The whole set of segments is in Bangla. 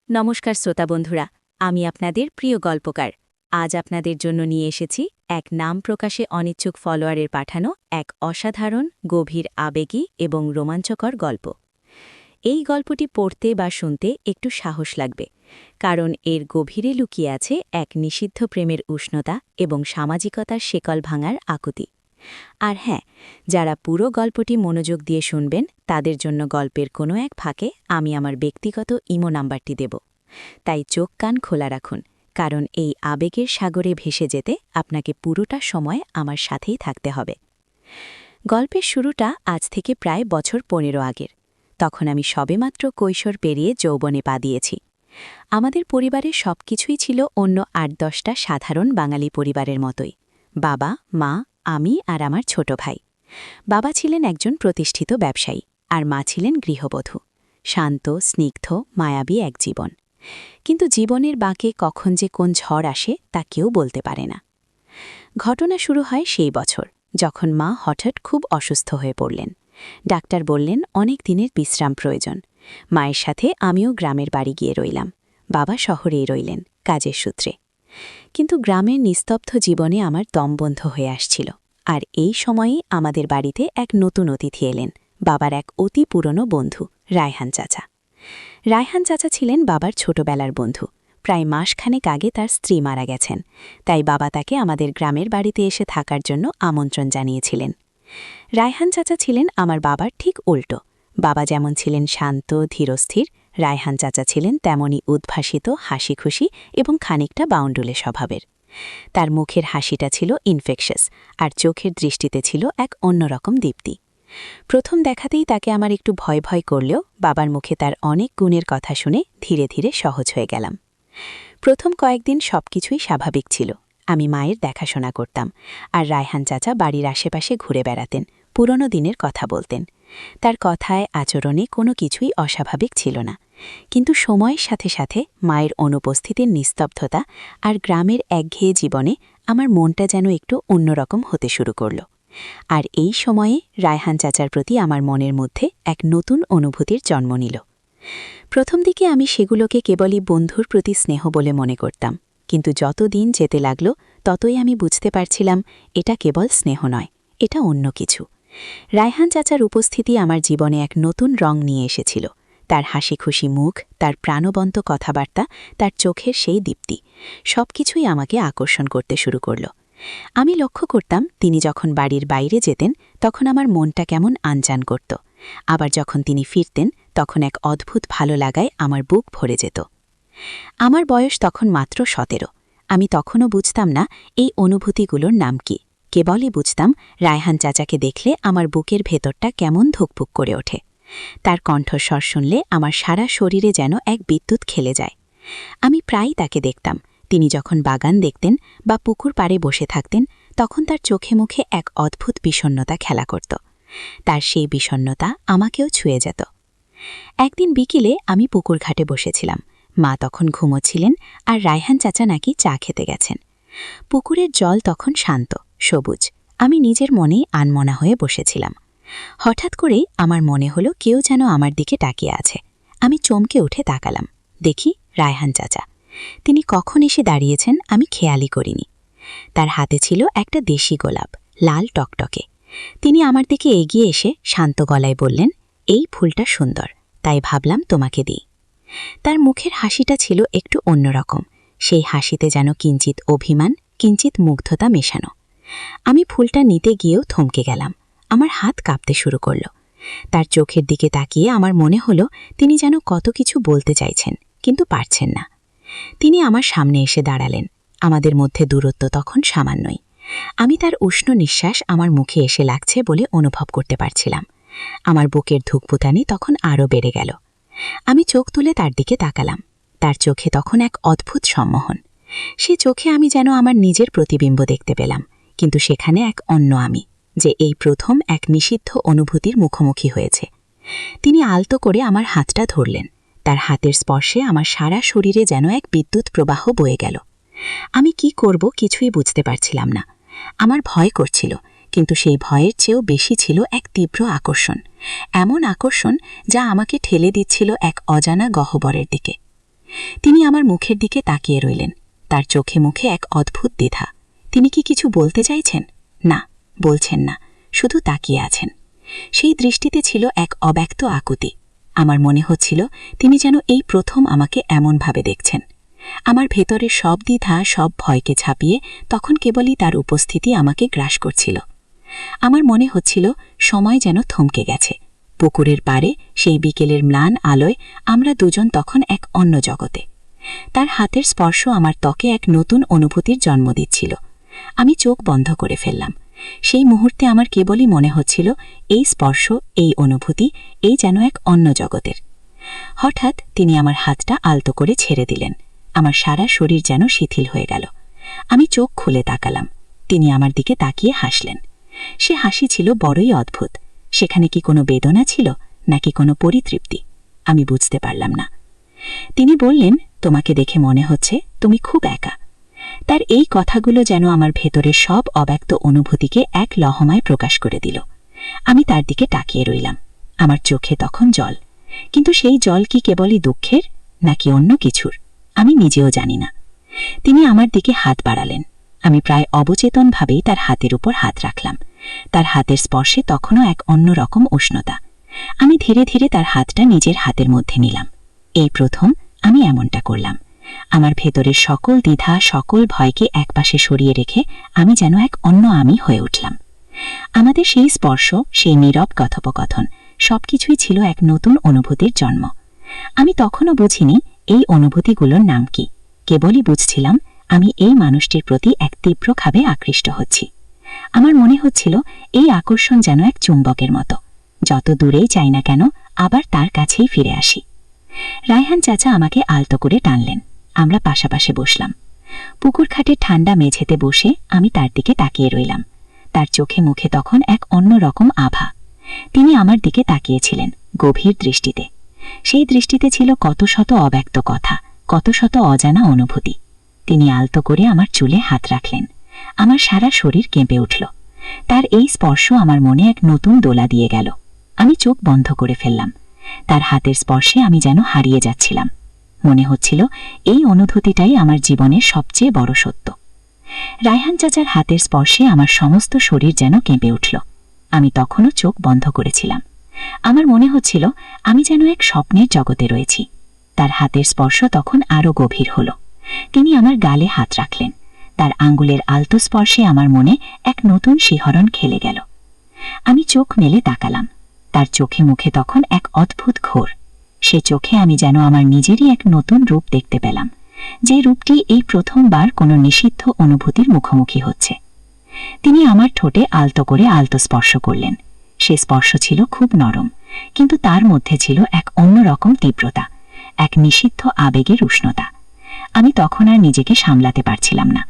নমস্কার শ্রোতা বন্ধুরা, আমি আপনাদের প্রিয় গল্পকার। আজ আপনাদের জন্য নিয়ে এসেছি এক নাম প্রকাশে অনিচ্ছুক ফলোয়ারের পাঠানো এক অসাধারণ, গভীর আবেগী এবং রোমাঞ্চকর গল্প। এই গল্পটি পড়তে বা শুনতে একটু সাহস লাগবে, কারণ এর গভীরে লুকিয়ে আছে এক নিষিদ্ধ প্রেমের উষ্ণতা এবং সামাজিকতার শেকল ভাঙার আকুতি। আর হ্যাঁ, যারা পুরো গল্পটি মনোযোগ দিয়ে শুনবেন তাদের জন্য গল্পের কোনো এক ফাঁকে আমি আমার ব্যক্তিগত ইমো নাম্বারটি দেব। তাই চোখ কান খোলা রাখুন, কারণ এই আবেগের সাগরে ভেসে যেতে আপনাকে পুরোটা সময় আমার সাথেই থাকতে হবে। গল্পের শুরুটা আজ থেকে প্রায় বছর 15 আগের। তখন আমি সবেমাত্র কৈশোর পেরিয়ে যৌবনে পা দিয়েছি। আমাদের পরিবারের সবকিছুই ছিল অন্য 8-10টা সাধারণ বাঙালি পরিবারের মতোই। বাবা, মা, আমি আর আমার ছোট ভাই। বাবা ছিলেন একজন প্রতিষ্ঠিত ব্যবসায়ী, আর মা ছিলেন গৃহবধূ। শান্ত, স্নিগ্ধ, মায়াবী এক জীবন। কিন্তু জীবনের বাঁকে কখন যে কোন ঝড় আসে তা কেউ বলতে পারে না। ঘটনা শুরু হয় সেই বছর, যখন মা হঠাৎ খুব অসুস্থ হয়ে পড়লেন। ডাক্তার বললেন অনেক দিনের বিশ্রাম প্রয়োজন। মায়ের সাথে আমিও গ্রামের বাড়ি গিয়ে রইলাম। বাবা শহরেই রইলেন, কাজের সূত্রে। কিন্তু গ্রামের নিস্তব্ধ জীবনে আমার দম বন্ধ হয়ে আসছিল। আর এই সময়েই আমাদের বাড়িতে এক নতুন অতিথি এলেন, বাবার এক অতি পুরনো বন্ধু, রায়হান চাচা। রায়হান চাচা ছিলেন বাবার ছোটবেলার বন্ধু। প্রায় মাসখানেক আগে তার স্ত্রী মারা গেছেন, তাই বাবা তাকে আমাদের গ্রামের বাড়িতে এসে থাকার জন্য আমন্ত্রণ জানিয়েছিলেন। রায়হান চাচা ছিলেন আমার বাবার ঠিক উল্টো। বাবা যেমন ছিলেন শান্ত, ধীরস্থির, রায়হান চাচা ছিলেন তেমনই উদ্ভাসিত, হাসিখুশি এবং খানিকটা বাউন্ডুলে স্বভাবের। তার মুখের হাসিটা ছিল ইনফেকশাস, আর চোখের দৃষ্টিতে ছিল এক অন্যরকম দীপ্তি। প্রথম দেখাতেই তাকে আমার একটু ভয় ভয় করলেও বাবার মুখে তার অনেক গুণের কথা শুনে ধীরে ধীরে সহজ হয়ে গেলাম। প্রথম কয়েকদিন সবকিছুই স্বাভাবিক ছিল। আমি মায়ের দেখাশোনা করতাম, আর রায়হান চাচা বাড়ির আশেপাশে ঘুরে বেড়াতেন, পুরনো দিনের কথা বলতেন। তার কথায়, আচরণে কোনো কিছুই অস্বাভাবিক ছিল না। কিন্তু সময়ের সাথে সাথে মায়ের অনুপস্থিতির নিস্তব্ধতা আর গ্রামের একঘেয়ে জীবনে আমার মনটা যেন একটু অন্যরকম হতে শুরু করল। আর এই সময়ে রায়হান চাচার প্রতি আমার মনের মধ্যে এক নতুন অনুভূতির জন্ম নিল। প্রথম দিকে আমি সেগুলোকে কেবলই বন্ধুর প্রতি স্নেহ বলে মনে করতাম, কিন্তু যত দিন যেতে লাগল ততই আমি বুঝতে পারছিলাম এটা কেবল স্নেহ নয়, এটা অন্য কিছু। রায়হান চাচার উপস্থিতি আমার জীবনে এক নতুন রং নিয়ে এসেছিল। তার হাসি খুশি মুখ, তার প্রাণবন্ত কথাবার্তা, তার চোখের সেই দীপ্তি, সবকিছুই আমাকে আকর্ষণ করতে শুরু করল। আমি লক্ষ্য করতাম তিনি যখন বাড়ির বাইরে যেতেন তখন আমার মনটা কেমন আনচান করত, আবার যখন তিনি ফিরতেন তখন এক অদ্ভুত ভালো লাগায় আমার বুক ভরে যেত। আমার বয়স তখন মাত্র 17। আমি তখনও বুঝতাম না এই অনুভূতিগুলোর নাম কি। কেবলই বুঝতাম রায়হান চাচাকে দেখলে আমার বুকের ভেতরটা কেমন ধুকপুক করে ওঠে। তার কণ্ঠস্বর শুনলে আমার সারা শরীরে যেন এক বিদ্যুৎ খেলে যায়। আমি প্রায়ই তাকে দেখতাম। তিনি যখন বাগান দেখতেন বা পুকুর পাড়ে বসে থাকতেন তখন তার চোখে মুখে এক অদ্ভুত বিষণ্ণতা খেলা করত। তার সেই বিষণ্ণতা আমাকেও ছুঁয়ে যেত। একদিন বিকেলে আমি পুকুর ঘাটে বসেছিলাম। মা তখন ঘুমোচ্ছিলেন, আর রায়হান চাচা নাকি চা খেতে গেছেন। পুকুরের জল তখন শান্ত, সবুজ। আমি নিজের মনেই আনমনা হয়ে বসেছিলাম। হঠাৎ করেই আমার মনে হলো কেউ যেন আমার দিকে তাকিয়ে আছে। আমি চমকে উঠে তাকালাম। দেখি রায়হান চাচা। তিনি কখন এসে দাঁড়িয়েছেন আমি খেয়ালই করিনি। তার হাতে ছিল একটা দেশি গোলাপ, লাল টকটকে। তিনি আমার দিকে এগিয়ে এসে শান্ত গলায় বললেন, এই ফুলটা সুন্দর, তাই ভাবলাম তোমাকে দিই। তার মুখের হাসিটা ছিল একটু অন্যরকম। সেই হাসিতে যেন কিঞ্চিত অভিমান, কিঞ্চিত মুগ্ধতা মেশানো। আমি ফুলটা নিতে গিয়েও থমকে গেলাম। আমার হাত কাঁপতে শুরু করল। তার চোখের দিকে তাকিয়ে আমার মনে হলো তিনি যেন কত কিছু বলতে চাইছেন, কিন্তু পারছেন না। তিনি আমার সামনে এসে দাঁড়ালেন। আমাদের মধ্যে দূরত্ব তখন সামান্যই। আমি তার উষ্ণ নিঃশ্বাস আমার মুখে এসে লাগছে বলে অনুভব করতে পারছিলাম। আমার বুকের ধুকপুতানি তখন আরও বেড়ে গেল। আমি চোখ তুলে তার দিকে তাকালাম। তার চোখে তখন এক অদ্ভুত সম্মোহন। সে চোখে আমি যেন আমার নিজের প্রতিবিম্ব দেখতে পেলাম, কিন্তু সেখানে এক অন্য আমি, যে এই প্রথম এক নিষিদ্ধ অনুভূতির মুখোমুখি হয়েছে। তিনি আলতো করে আমার হাতটা ধরলেন। তার হাতের স্পর্শে আমার সারা শরীরে যেন এক বিদ্যুৎ প্রবাহ বয়ে গেল। আমি কি করব কিছুই বুঝতে পারছিলাম না। আমার ভয় করছিল, কিন্তু সেই ভয়ের চেয়েও বেশি ছিল এক তীব্র আকর্ষণ, এমন আকর্ষণ যা আমাকে ঠেলে দিচ্ছিল এক অজানা গহ্বরের দিকে। তিনি আমার মুখের দিকে তাকিয়ে রইলেন। তার চোখে মুখে এক অদ্ভুত দ্বিধা। তিনি কি কিছু বলতে চাইছেন? না, বলছেন না, শুধু তাকিয়ে আছেন। সেই দৃষ্টিতে ছিল এক অব্যক্ত আকুতি। আমার মনে হচ্ছিল তিনি যেন এই প্রথম আমাকে এমনভাবে দেখছেন। আমার ভেতরের সব দ্বিধা, সব ভয়কে ছাপিয়ে তখন কেবলই তার উপস্থিতি আমাকে গ্রাস করছিল। আমার মনে হচ্ছিল সময় যেন থমকে গেছে। পুকুরের পাড়ে সেই বিকেলের ম্লান আলোয় আমরা দুজন তখন এক অন্য জগতে। তার হাতের স্পর্শ আমার ত্বকে এক নতুন অনুভূতির জন্ম দিচ্ছিল। আমি চোখ বন্ধ করে ফেললাম। সেই মুহূর্তে আমার কেবলই মনে হচ্ছিল এই স্পর্শ, এই অনুভূতি, এই যেন এক অন্য জগতের। হঠাৎ তিনি আমার হাতটা আলতো করে ছেড়ে দিলেন। আমার সারা শরীর যেন শিথিল হয়ে গেল। আমি চোখ খুলে তাকালাম। তিনি আমার দিকে তাকিয়ে হাসলেন। সে হাসি ছিল বড়ই অদ্ভুত। সেখানে কি কোনো বেদনা ছিল, নাকি কোনো পরিতৃপ্তি? আমি বুঝতে পারলাম না। তিনি বললেন, তোমাকে দেখে মনে হচ্ছে তুমি খুব একা। তার এই কথাগুলো যেন আমার ভেতরের সব অব্যক্ত অনুভূতিকে এক লহমায় প্রকাশ করে দিল। আমি তার দিকে তাকিয়ে রইলাম। আমার চোখে তখন জল। কিন্তু সেই জল কি কেবলই দুঃখের, নাকি অন্য কিছুর? আমি নিজেও জানি না। তিনি আমার দিকে হাত বাড়ালেন। আমি প্রায় অবচেতনভাবেই তার হাতের উপর হাত রাখলাম। তার হাতের স্পর্শে তখনও এক অন্যরকম উষ্ণতা। আমি ধীরে ধীরে তার হাতটা নিজের হাতের মধ্যে নিলাম। এই প্রথম আমি এমনটা করলাম। আমার ভেতরের সকল দ্বিধা, সকল ভয়কে একপাশে সরিয়ে রেখে আমি যেন এক অন্য আমি হয়ে উঠলাম। আমাদের সেই স্পর্শ, সেই নীরব কথোপকথন, সবকিছুই ছিল এক নতুন অনুভূতির জন্ম। আমি তখনও বুঝিনি এই অনুভূতিগুলোর নাম কি। কেবলই বুঝছিলাম আমি এই মানুষটির প্রতি এক তীব্রভাবে আকৃষ্ট হচ্ছি। আমার মনে হচ্ছিল এই আকর্ষণ যেন এক চুম্বকের মতো। যত দূরেই চাই না কেন, আবার তার কাছেই ফিরে আসি। রায়হান চাচা আমাকে আলতো করে টানলেন। আমরা পাশাপাশি বসলাম। পুকুর ঘাটের ঠান্ডা মেঝেতে বসে আমি তার দিকে তাকিয়ে রইলাম। তার চোখে মুখে তখন এক অন্যরকম আভা। তিনি আমার দিকে তাকিয়েছিলেন গভীর দৃষ্টিতে। সেই দৃষ্টিতে ছিল কত শত অব্যক্ত কথা, কত শত অজানা অনুভূতি। তিনি আলতো করে আমার চুলে হাত রাখলেন। আমার সারা শরীর কেঁপে উঠল। তার এই স্পর্শ আমার মনে এক নতুন দোলা দিয়ে গেল। আমি চোখ বন্ধ করে ফেললাম। তার হাতের স্পর্শে আমি যেন হারিয়ে যাচ্ছিলাম। মনে হচ্ছিল এই অনুভূতিটাই আমার জীবনের সবচেয়ে বড় সত্য। রায়হান চাচার হাতের স্পর্শে আমার সমস্ত শরীর যেন কেঁপে উঠল। আমি তখনও চোখ বন্ধ করেছিলাম। আমার মনে হচ্ছিল আমি যেন এক স্বপ্নের জগতে রয়েছি। তার হাতের স্পর্শ তখন আরও গভীর হল। তিনি আমার গালে হাত রাখলেন। তার আঙ্গুলের আলতো স্পর্শে আমার মনে এক নতুন শিহরণ খেলে গেল। আমি চোখ মেলে তাকালাম। তার চোখে মুখে তখন এক অদ্ভুত ঘোর। সে চোখে আমি যেন আমার নিজেরই এক নতুন রূপ দেখতে পেলাম, যে রূপটি এই প্রথমবার কোনো নিষিদ্ধ অনুভূতির মুখোমুখি হচ্ছে। তিনি আমার ঠোঁটে আলতো করে আলতো স্পর্শ করলেন। সে স্পর্শ ছিল খুব নরম, কিন্তু তার মধ্যে ছিল এক অন্যরকম তীব্রতা, এক নিষিদ্ধ আবেগের উষ্ণতা। আমি তখন আর নিজেকে সামলাতে পারছিলাম না।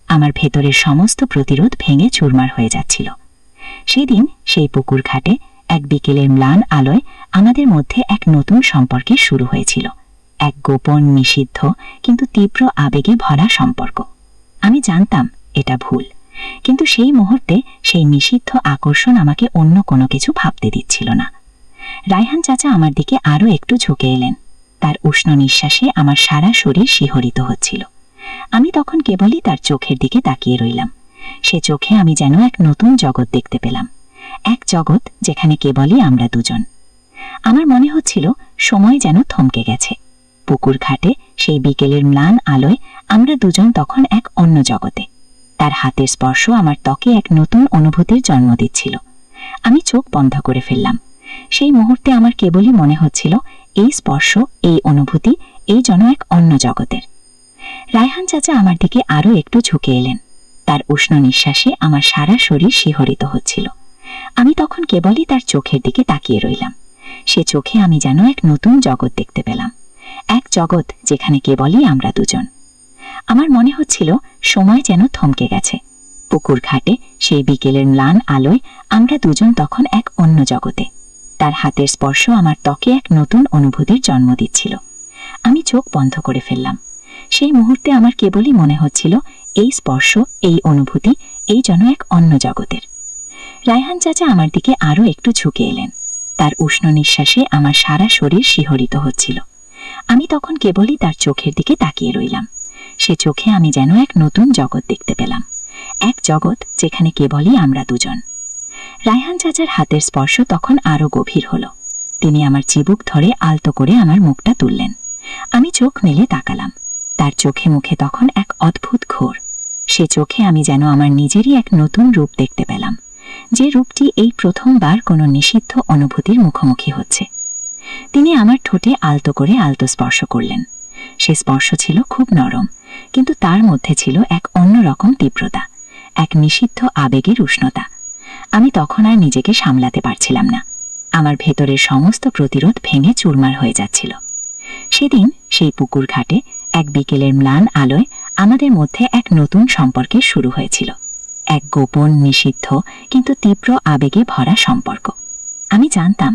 আমার ভেতরের সমস্ত প্রতিরোধ ভেঙে চুরমার হয়ে যাচ্ছিল। সেদিন সেই পুকুর ঘাটে এক বিকেলের ম্লান আলোয় আমাদের মধ্যে এক নতুন সম্পর্কের শুরু হয়েছিল। এক গোপন, নিষিদ্ধ কিন্তু তীব্র আবেগে ভরা সম্পর্ক। আমি জানতাম এটা ভুল, কিন্তু সেই মুহূর্তে সেই নিষিদ্ধ আকর্ষণ আমাকে অন্য কোনো কিছু ভাবতে দিচ্ছিল না। রায়হান চাচা আমার দিকে আরও একটু ঝুঁকে এলেন। তার উষ্ণ নিঃশ্বাসে আমার সারা শরীর শিহরিত হচ্ছিল। আমি তখন কেবলই তার চোখের দিকে তাকিয়ে রইলাম। সে চোখে আমি যেন এক নতুন জগৎ দেখতে পেলাম, এক জগৎ যেখানে কেবলই আমরা দুজন। আমার মনে হচ্ছিল সময় যেন থমকে গেছে। পুকুর ঘাটে সেই বিকেলের ম্লান আলোয় আমরা দুজন তখন এক অন্য জগতে। তার হাতের স্পর্শ আমার ত্বকে এক নতুন অনুভূতির জন্ম দিচ্ছিল। আমি চোখ বন্ধ করে ফেললাম। সেই মুহূর্তে আমার কেবলই মনে হচ্ছিল এই স্পর্শ, এই অনুভূতি, এই যেন এক অন্য জগতের। রায়হান চাচা আমার দিকে আরও একটু ঝুঁকে এলেন। তার উষ্ণ নিঃশ্বাসে আমার সারা শরীর শিহরিত হচ্ছিল। আমি তখন কেবলই তার চোখের দিকে তাকিয়ে রইলাম। সে চোখে আমি যেন এক নতুন জগৎ দেখতে পেলাম, এক জগৎ যেখানে কেবলই আমরা দুজন। আমার মনে হচ্ছিল সময় যেন থমকে গেছে। পুকুর ঘাটে সেই বিকেলের ম্লান আলোয় আমরা দুজন তখন এক অন্য জগতে। তার হাতের স্পর্শ আমার ত্বকে এক নতুন অনুভূতির জন্ম দিচ্ছিল। আমি চোখ বন্ধ করে ফেললাম। সেই মুহূর্তে আমার কেবলই মনে হচ্ছিল এই স্পর্শ, এই অনুভূতি, এই যেন এক অন্য জগতের। রায়হান চাচা আমার দিকে আরও একটু ঝুঁকে এলেন। তার উষ্ণ নিঃশ্বাসে আমার সারা শরীর শিহরিত হচ্ছিল। আমি তখন কেবলই তার চোখের দিকে তাকিয়ে রইলাম। সে চোখে আমি যেন এক নতুন জগৎ দেখতে পেলাম, এক জগৎ যেখানে কেবলই আমরা দুজন। রায়হান চাচার হাতের স্পর্শ তখন আরো গভীর হলো। তিনি আমার চিবুক ধরে আলতো করে আমার মুখটা তুললেন। আমি চোখ মেলে তাকালাম। তার চোখে মুখে তখন এক অদ্ভুত ঘোর। সে চোখে আমি যেন আমার নিজেরই এক নতুন রূপ দেখতে পেলাম, যে রূপটি এই প্রথমবার কোনো নিষিদ্ধ অনুভূতির মুখোমুখি হচ্ছে। তিনি আমার ঠোঁটে আলতো করে আলতো স্পর্শ করলেন। সে স্পর্শ ছিল খুব নরম, কিন্তু তার মধ্যে ছিল এক অন্যরকম তীব্রতা, এক নিষিদ্ধ আবেগের উষ্ণতা। আমি তখন আর নিজেকে সামলাতে পারছিলাম না। আমার ভেতরের সমস্ত প্রতিরোধ ভেঙে চুরমার হয়ে যাচ্ছিল। সেদিন সেই পুকুর ঘাটে এক বিকেলের ম্লান আলোয় আমাদের মধ্যে এক নতুন সম্পর্কের শুরু হয়েছিল, এক গোপন, নিষিদ্ধ কিন্তু তীব্র আবেগে ভরা সম্পর্ক। আমি জানতাম